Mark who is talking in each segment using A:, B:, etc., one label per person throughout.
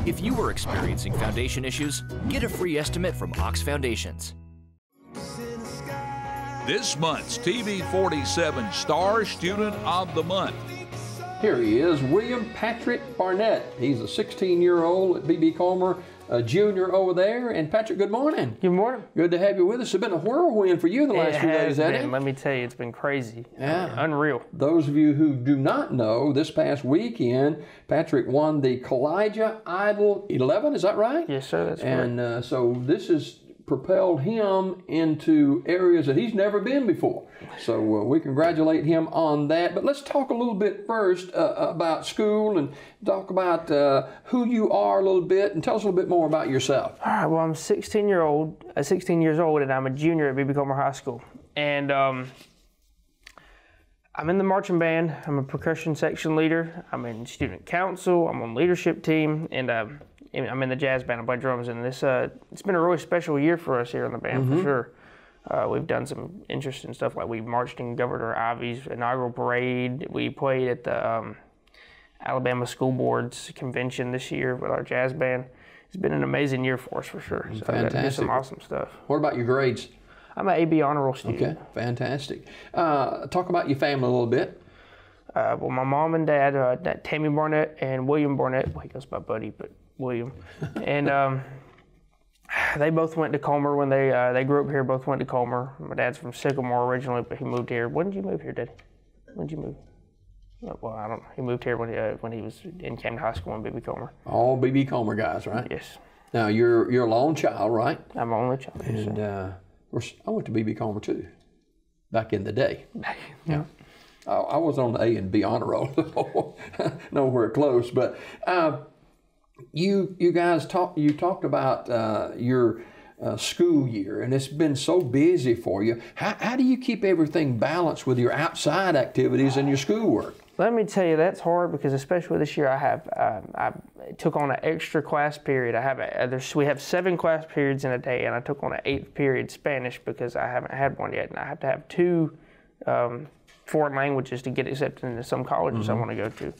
A: If you are experiencing foundation issues, get a free estimate from Ox Foundations.
B: This month's TV47 Star Student of the Month.
C: Here he is, William Patrick Barnett. He's a 16-year-old at B.B. Comer, a junior over there. And Patrick, good morning.
D: Good morning.
C: Good to have you with us. It's been a whirlwind for you the last few days, hasn't it?
D: Let me tell you, it's been crazy.
C: Yeah.
D: Unreal.
C: Those of you who do not know, this past weekend, Patrick won the Collage of Idol 11, is that right?
D: Yes, sir, that's correct.
C: And so this has propelled him into areas that he's never been before. So we congratulate him on that. But let's talk a little bit first about school and talk about who you are a little bit and tell us a little bit more about yourself.
D: All right, well, I'm 16 years old, and I'm a junior at B.B. Comer High School. And I'm in the marching band. I'm a percussion section leader. I'm in student council. I'm on leadership team, and I'm in the jazz band. I play drums, and this it's been a really special year for us here in the band, for sure. We've done some interesting stuff, like we marched in Governor Ivey's inaugural parade. We played at the Alabama School Board's convention this year with our jazz band. It's been an amazing year for us, for sure. So
C: fantastic.
D: I got to do some awesome stuff.
C: What about your grades?
D: I'm an AB honor roll student.
C: Okay, fantastic. Talk about your family a little bit.
D: Well, my mom and dad, Tammy Barnett and William Barnett. Well, he goes by Buddy, but William. And they both went to Comer when they grew up here. Both went to Comer. My dad's from Sycamore originally, but he moved here. When did you move here, Daddy? When did you move? Well, I don't know. He moved here when he was came to high school in B.B. Comer.
C: All B.B. Comer guys, right?
D: Yes.
C: Now you're a lone child, right?
D: I'm an only child.
C: And I went to B.B. Comer too, back in the day.
D: Yeah.
C: I was on the A and B honor roll, nowhere close. But you guys talked about your school year, and it's been so busy for you. How do you keep everything balanced with your outside activities and your schoolwork?
D: Let me tell you, that's hard because especially this year, I took on an extra class period. We have 7 class periods in a day, and I took on an 8th period Spanish because I haven't had one yet, and I have to have 2 foreign languages to get accepted into some colleges I want to go to.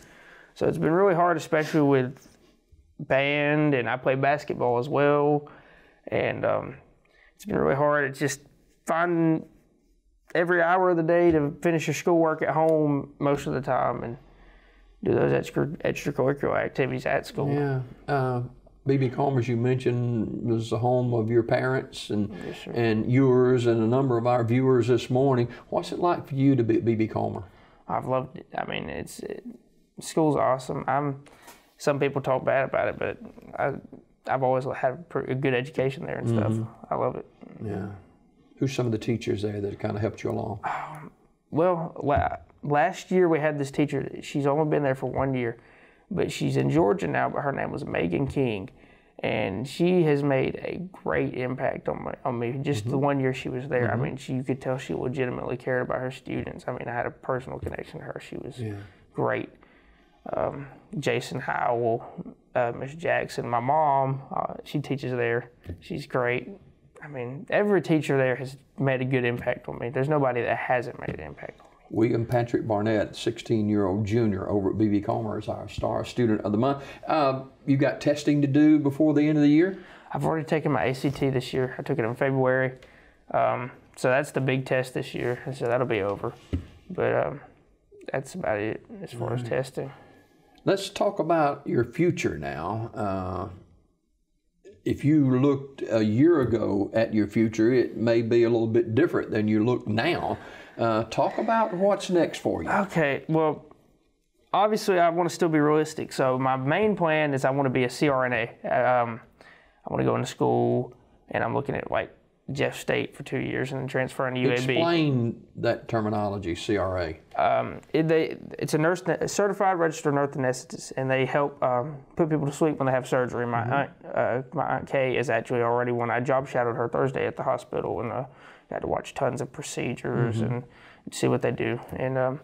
D: So it's been really hard, especially with band, and I play basketball as well, and it's been really hard. It's just finding every hour of the day to finish your schoolwork at home most of the time and do those extracurricular activities at school.
C: Yeah. B.B. Comer, as you mentioned, was the home of your parents and
D: Yes, sir.
C: and yours and a number of our viewers this morning. What's it like for you to be at B.B. Comer?
D: I've loved it. I mean, school's awesome. Some people talk bad about it, but I've always had a good education there and stuff. I love it.
C: Yeah. Who's some of the teachers there that kind of helped you along?
D: Well, last year we had this teacher. She's only been there for 1 year, but she's in Georgia now, but her name was Megan King, and she has made a great impact on me. Just the 1 year she was there, I mean, you could tell she legitimately cared about her students. I mean, I had a personal connection to her. She was great. Jason Howell, Miss Jackson, my mom, she teaches there. She's great. I mean, every teacher there has made a good impact on me. There's nobody that hasn't made an impact on me.
C: William Patrick Barnett, 16-year-old junior over at B.B. Comer, is our Star Student of the Month. You got testing to do before the end of the year?
D: I've already taken my ACT this year. I took it in February. So that's the big test this year, so that'll be over. But that's about it as far as testing.
C: Let's talk about your future now. If you looked a year ago at your future, it may be a little bit different than you look now. Talk about what's next for you.
D: Okay, well, obviously I want to still be realistic. So my main plan is I want to be a CRNA. I want to go into school, and I'm looking at like Jeff State for 2 years and then transferring to UAB.
C: Explain that terminology, CRA.
D: It's a certified registered nurse anesthetist, and they help put people to sleep when they have surgery. My aunt Kay is actually already one. I job shadowed her Thursday at the hospital, and got to watch tons of procedures and see what they do. And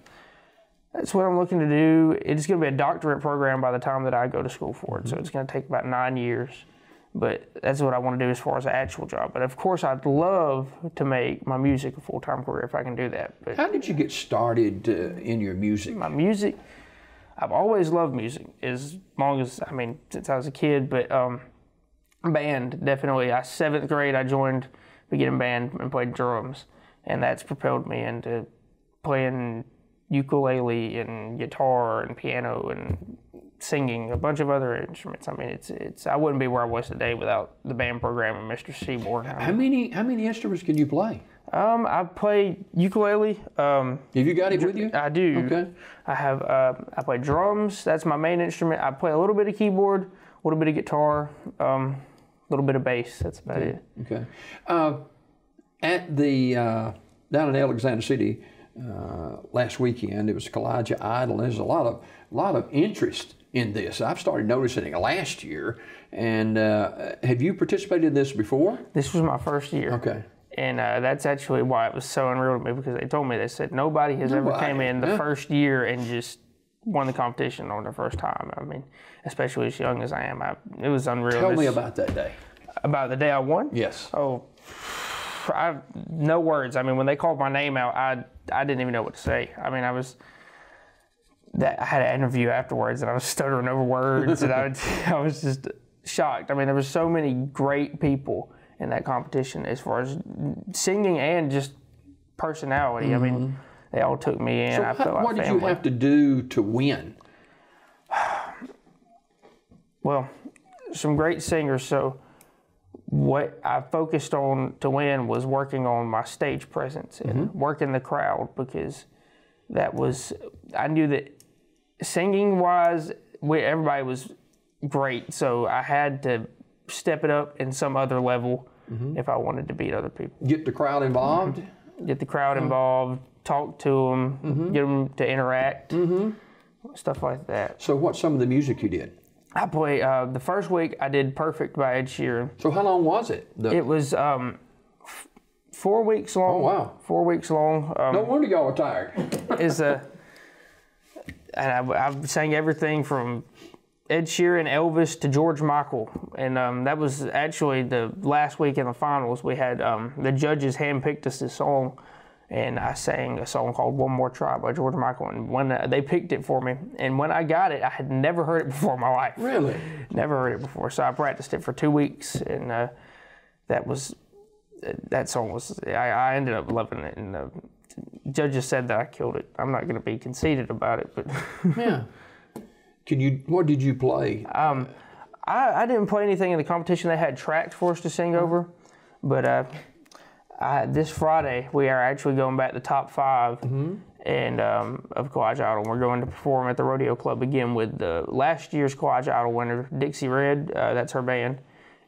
D: that's what I'm looking to do. It's going to be a doctorate program by the time that I go to school for it, so it's going to take about 9 years. But that's what I want to do as far as an actual job. But of course, I'd love to make my music a full-time career if I can do that. But
C: how did you get started in your music?
D: My music, I've always loved music as long as, since I was a kid, but band, definitely. 7th grade, I joined beginning band and played drums, and that's propelled me into playing ukulele and guitar and piano and singing, a bunch of other instruments. I wouldn't be where I was today without the band program and Mr. Seaborn.
C: How many instruments can you play?
D: I play ukulele.
C: Have you got it with you?
D: I do.
C: Okay.
D: I play drums. That's my main instrument. I play a little bit of keyboard, a little bit of guitar, a little bit of bass. That's about it.
C: Okay. At the down in Alexander City last weekend, it was Collage of Idol. There's a lot of interest in this. I've started noticing it last year. And have you participated in this before?
D: This was my first year.
C: Okay.
D: And that's actually why it was so unreal to me, because they said nobody has ever came in the first year and just won the competition on their first time. Especially as young as I am, it was unreal.
C: Tell me about that day.
D: About the day I won?
C: Yes.
D: Oh, I have no words. When they called my name out, I didn't even know what to say. I had an interview afterwards, and I was stuttering over words, and I was just shocked. There were so many great people in that competition as far as singing and just personality. They all took me in.
C: So
D: I felt like
C: what did
D: family.
C: you have to do to win?
D: Well, some great singers. So what I focused on to win was working on my stage presence and working the crowd, because I knew that singing wise, everybody was great. So I had to step it up in some other level if I wanted to beat other people.
C: Get the crowd involved?
D: Get the crowd involved, talk to them, get them to interact, stuff like that.
C: So what's some of the music you did?
D: I played, the first week I did Perfect by Ed Sheeran.
C: So how long was it?
D: It was 4 weeks long.
C: Oh, wow.
D: 4 weeks long.
C: No wonder y'all were tired.
D: And I sang everything from Ed Sheeran, Elvis to George Michael, and that was actually the last week in the finals. We had the judges handpicked us this song, and I sang a song called "One More Try" by George Michael. And when they picked it for me, and when I got it, I had never heard it before in my life.
C: Really?
D: Never heard it before. So I practiced it for 2 weeks, and that song was. I ended up loving it, and the judges said that I killed it. I'm not going to be conceited about it, but
C: Yeah. What did you play?
D: I didn't play anything in the competition. They had tracks for us to sing over, but this Friday we are actually going back to top 5 and of Collage Idol. We're going to perform at the Rodeo Club again with the last year's Collage Idol winner, Dixie Red. That's her band,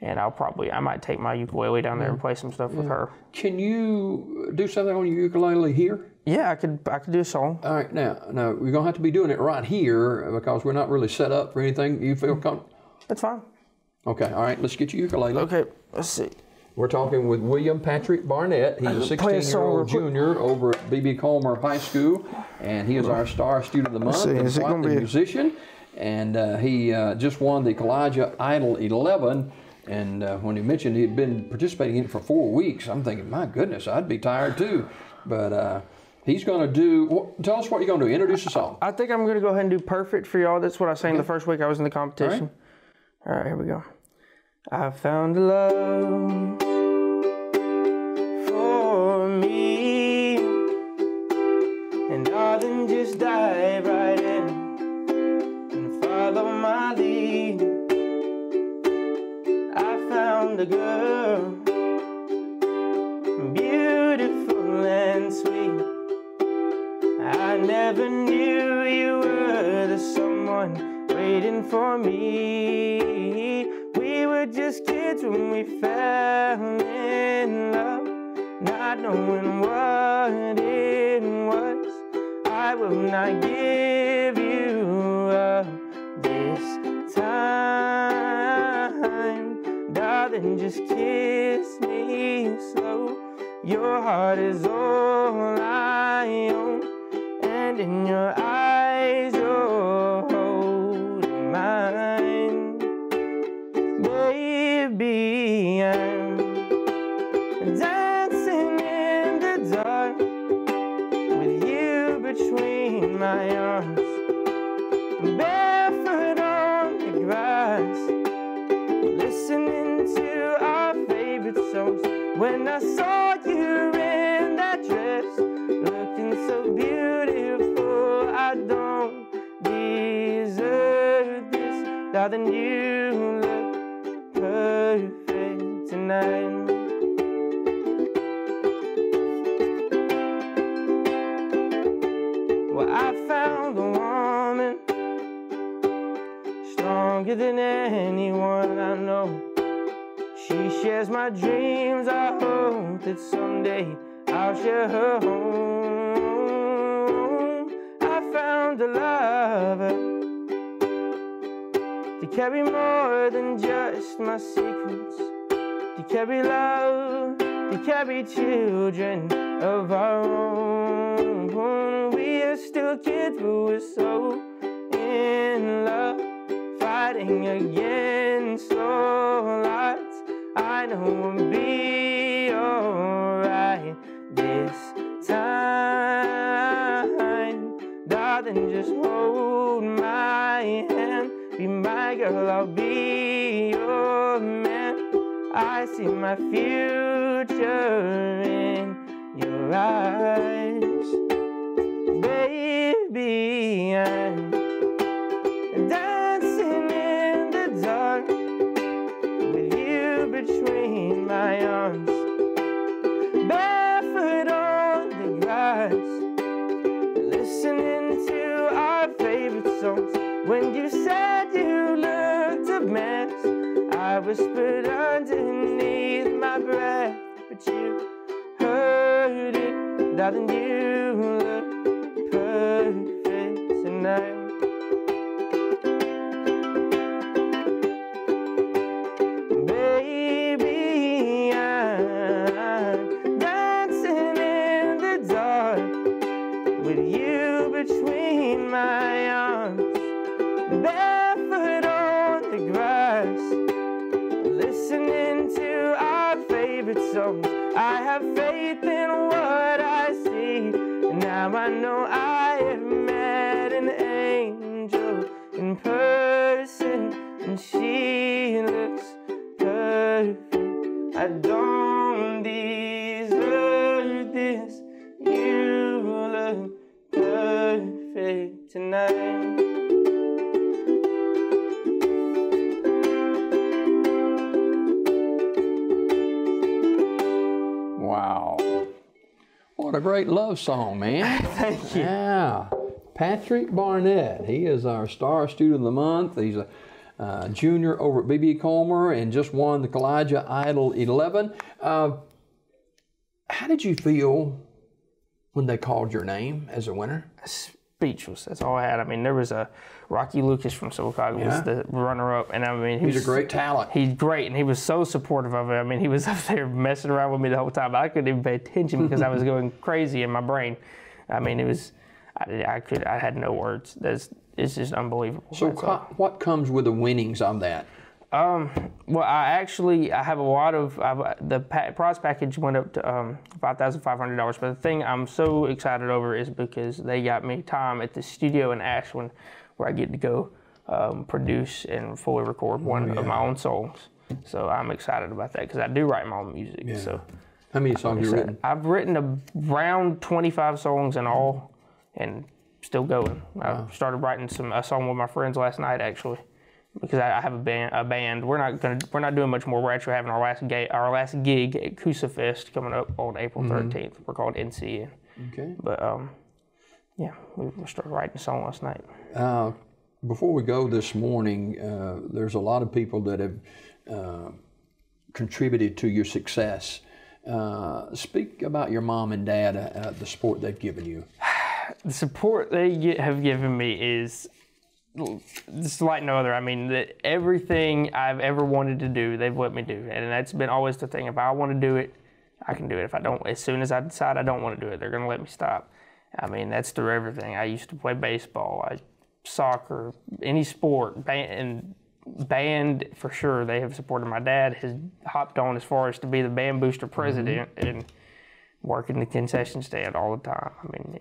D: and I might take my ukulele down there and play some stuff with her.
C: Can you do something on your ukulele here?
D: Yeah, I could do a song.
C: All right, now we're gonna have to be doing it right here because we're not really set up for anything. You feel comfortable?
D: That's fine.
C: Okay, all right. Let's get your ukulele.
D: Okay, let's see.
C: We're talking with William Patrick Barnett. He's a
D: Play a song real
C: 16-year-old
D: quick.
C: junior over at B.B. Comer High School, and he is our Star Student of the Month
D: see,
C: and
D: is it
C: quite
D: gonna
C: the
D: be
C: musician. And he just won the Collage of Idol 11. And when he mentioned he had been participating in it for 4 weeks, I'm thinking, my goodness, I'd be tired too. But he's going to do, tell us what you're going to do. Introduce the song.
D: I think I'm going to go ahead and do Perfect for y'all. That's what I sang the first week I was in the competition. All right, here we go. I found a love for me, and darling, just dive right in and follow my lead. I found a girl, beautiful and sweet. I never knew you were the someone waiting for me. We were just kids when we fell in love, not knowing what it was. I will not give you up this time. Darling, just kiss me slow. Your heart is all I own, and in your eyes you're holding mine. Baby, I'm dancing in the dark with you between my arms. to our favorite songs. When I saw you in that dress, looking so beautiful, I don't deserve this. Darling, you look perfect tonight. Well, I found a woman stronger than anyone I know. She shares my dreams. I hope that someday I'll share her home. I found a lover to carry more than just my secrets, to carry love, to carry children of our own. We are still kids, but we're so in love, fighting against all odds. I know we'll be alright this time. Darling, just hold my hand. Be my girl, I'll be your man. I see my future in your eyes. Baby, I'm dancing in the dark with you between my arms, barefoot on the grass, listening to our favorite songs. When you said you looked a mess, I whispered underneath my breath, but you heard it. Darling, you look perfect tonight. Baby, I'm dancing in the dark with you between my arms, barefoot on the grass, listening to our favorite songs. I have faith in what I see. Now I know I have met an angel in person, and she looks perfect. I don't deserve this. You look perfect tonight.
C: Wow. What a great love song, man.
D: Thank you.
C: Yeah. Patrick Barnett. He is our Star Student of the Month. He's a junior over at B.B. Comer and just won the Collage of Idol 11. How did you feel when they called your name as a winner?
D: Speechless. That's all I had. I mean, there was a Rocky Lucas from Chicago was the runner-up, and I mean,
C: He's a great talent.
D: He's great, and he was so supportive of it. I mean, he was up there messing around with me the whole time. I couldn't even pay attention because I was going crazy in my brain. I mean, it was. I had no words. It's just unbelievable.
C: So what comes with the winnings on that?
D: Well, I have a lot of, the prize package went up to $5,500, but the thing I'm so excited over is because they got me time at the studio in Ashland where I get to go produce and fully record one of my own songs. So I'm excited about that because I do write my own music.
C: Yeah.
D: So
C: how many songs have you written?
D: I've written around 25 songs in all and still going. I started writing a song with my friends last night actually. Because I have a band. We're not doing much more. We're actually having our last gig at Coosa Fest coming up on April 13th. We're called NCN. Okay. But yeah, we started writing a song last night.
C: Before we go this morning, there's a lot of people that have contributed to your success. Speak about your mom and dad, the support they've given you.
D: The support they have given me is just like no other. I mean, that everything I've ever wanted to do, they've let me do. And that's been always the thing. If I want to do it, I can do it. If I don't, as soon as I decide I don't want to do it, they're going to let me stop. I mean, that's through everything. I used to play baseball, soccer, any sport, band for sure. They have supported. My dad has hopped on as far as to be the band booster president and working the concession stand all the time. I mean,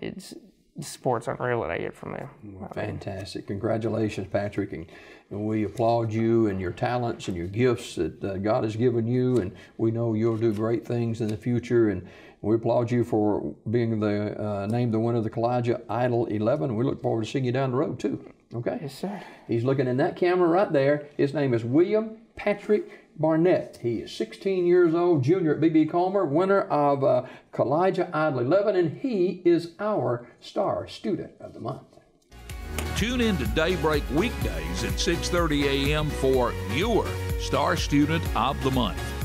D: support's unreal that I get from them.
C: Fantastic. Congratulations, Patrick. And we applaud you and your talents and your gifts that God has given you. And we know you'll do great things in the future. And we applaud you for being named the winner of the Collage of Idol 11. We look forward to seeing you down the road, too. Okay?
D: Yes, sir.
C: He's looking in that camera right there. His name is William Patrick Barnett. He is 16 years old, junior at B.B. Comer, winner of Collage of Idol 11, and he is our Star Student of the Month.
B: Tune in to Daybreak weekdays at 6:30 a.m. for your Star Student of the Month.